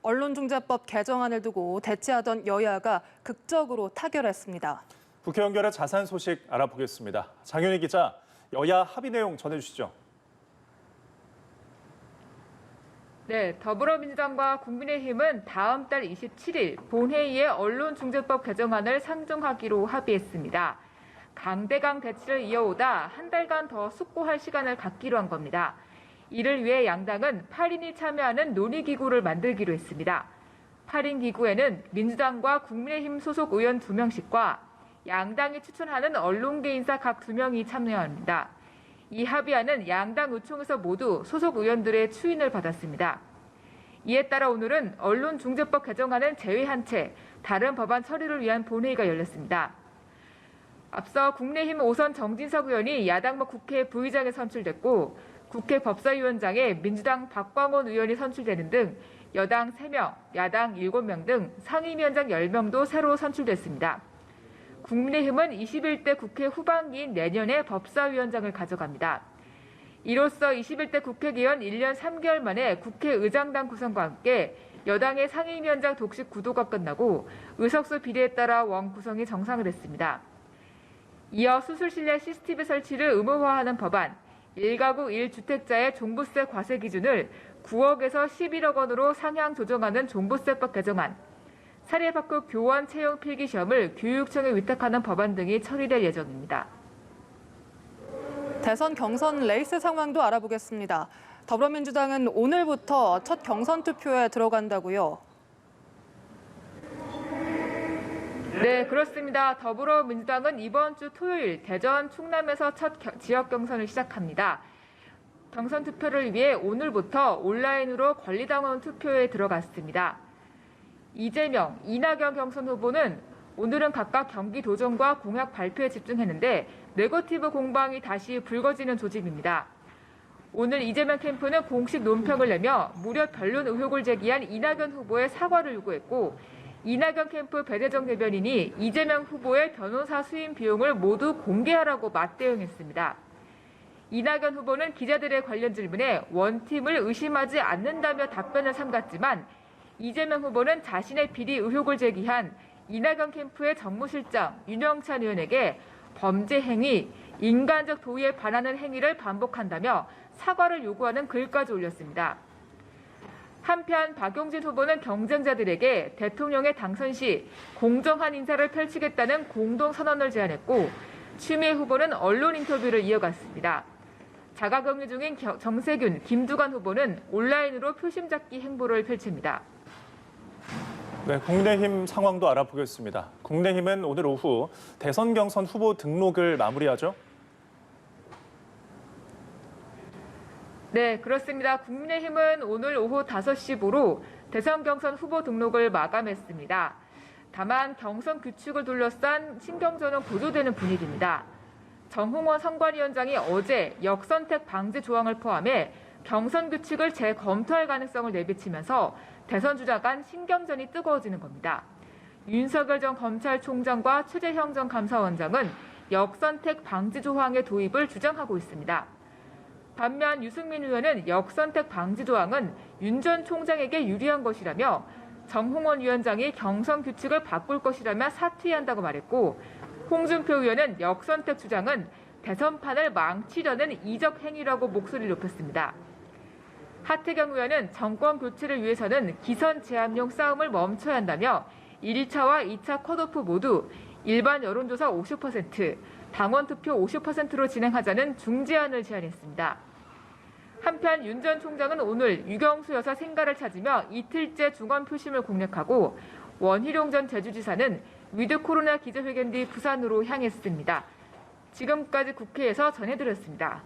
언론중재법 개정안을 두고 대치하던 여야가 극적으로 타결했습니다. 국회 연결해 자세한 소식 알아보겠습니다. 장윤희 기자, 여야 합의 내용 전해주시죠. 네, 더불어민주당과 국민의힘은 다음 달 27일 본회의에 언론중재법 개정안을 상정하기로 합의했습니다. 강대강 대치를 이어오다 한 달간 더 숙고할 시간을 갖기로 한 겁니다. 이를 위해 양당은 8인이 참여하는 논의기구를 만들기로 했습니다. 8인 기구에는 민주당과 국민의힘 소속 의원 2명씩과 양당이 추천하는 언론계 인사 각 2명이 참여합니다. 이 합의안은 양당 의총에서 모두 소속 의원들의 추인을 받았습니다. 이에 따라 오늘은 언론중재법 개정안은 제외한 채 다른 법안 처리를 위한 본회의가 열렸습니다. 앞서 국민의힘 5선 정진석 의원이 야당목 국회 부의장에 선출됐고 국회 법사위원장에 민주당 박광원 의원이 선출되는 등 여당 3명, 야당 7명 등 상임위원장 10명도 새로 선출됐습니다. 국민의힘은 21대 국회 후반기인 내년에 법사위원장을 가져갑니다. 이로써 21대 국회 개원 1년 3개월 만에 국회의장당 구성과 함께 여당의 상임위원장 독식 구도가 끝나고 의석수 비례에 따라 원 구성이 정상화됐습니다. 이어 수술실내 CCTV 설치를 의무화하는 법안, 1가구 1주택자의 종부세 과세 기준을 9억에서 11억 원으로 상향 조정하는 종부세법 개정안, 사립학교 교원 채용 필기 시험을 교육청에 위탁하는 법안 등이 처리될 예정입니다. 대선 경선 레이스 상황도 알아보겠습니다. 더불어민주당은 오늘부터 첫 경선 투표에 들어간다고요? 네, 그렇습니다. 더불어민주당은 이번 주 토요일 대전, 충남에서 첫 지역 경선을 시작합니다. 경선 투표를 위해 오늘부터 온라인으로 권리당원 투표에 들어갔습니다. 이재명, 이낙연 경선 후보는 오늘은 각각 경기도정과 공약 발표에 집중했는데 네거티브 공방이 다시 불거지는 조짐입니다. 오늘 이재명 캠프는 공식 논평을 내며 무려 변론 의혹을 제기한 이낙연 후보의 사과를 요구했고 이낙연 캠프 배재정 대변인이 이재명 후보의 변호사 수임 비용을 모두 공개하라고 맞대응했습니다. 이낙연 후보는 기자들의 관련 질문에 원팀을 의심하지 않는다며 답변을 삼갔지만 이재명 후보는 자신의 비리 의혹을 제기한 이낙연 캠프의 정무실장 윤영찬 의원에게 범죄 행위, 인간적 도의에 반하는 행위를 반복한다며 사과를 요구하는 글까지 올렸습니다. 한편 박용진 후보는 경쟁자들에게 대통령의 당선 시 공정한 인사를 펼치겠다는 공동선언을 제안했고 추미애 후보는 언론 인터뷰를 이어갔습니다. 자가격리 중인 정세균, 김두관 후보는 온라인으로 표심 잡기 행보를 펼칩니다. 네, 국민의힘 상황도 알아보겠습니다. 국민의힘은 오늘 오후 대선 경선 후보 등록을 마무리하죠? 네, 그렇습니다. 국민의힘은 오늘 오후 5시부로 대선 경선 후보 등록을 마감했습니다. 다만 경선 규칙을 둘러싼 신경전은 고조되는 분위기입니다. 정홍원 선관위원장이 어제 역선택 방지 조항을 포함해 경선 규칙을 재검토할 가능성을 내비치면서 대선 주자 간 신경전이 뜨거워지는 겁니다. 윤석열 전 검찰총장과 최재형 전 감사원장은 역선택 방지 조항의 도입을 주장하고 있습니다. 반면 유승민 의원은 역선택 방지 조항은 윤 전 총장에게 유리한 것이라며 정홍원 위원장이 경선 규칙을 바꿀 것이라며 사퇴한다고 말했고 홍준표 의원은 역선택 주장은 대선판을 망치려는 이적 행위라고 목소리를 높였습니다. 하태경 의원은 정권 교체를 위해서는 기선 제압용 싸움을 멈춰야 한다며 1차와 2차 컷오프 모두 일반 여론조사 50%, 당원 투표 50%로 진행하자는 중재안을 제안했습니다. 한편 윤 전 총장은 오늘 유경수 여사 생가를 찾으며 이틀째 중원 표심을 공략하고 원희룡 전 제주지사는 위드 코로나 기자회견 뒤 부산으로 향했습니다. 지금까지 국회에서 전해드렸습니다.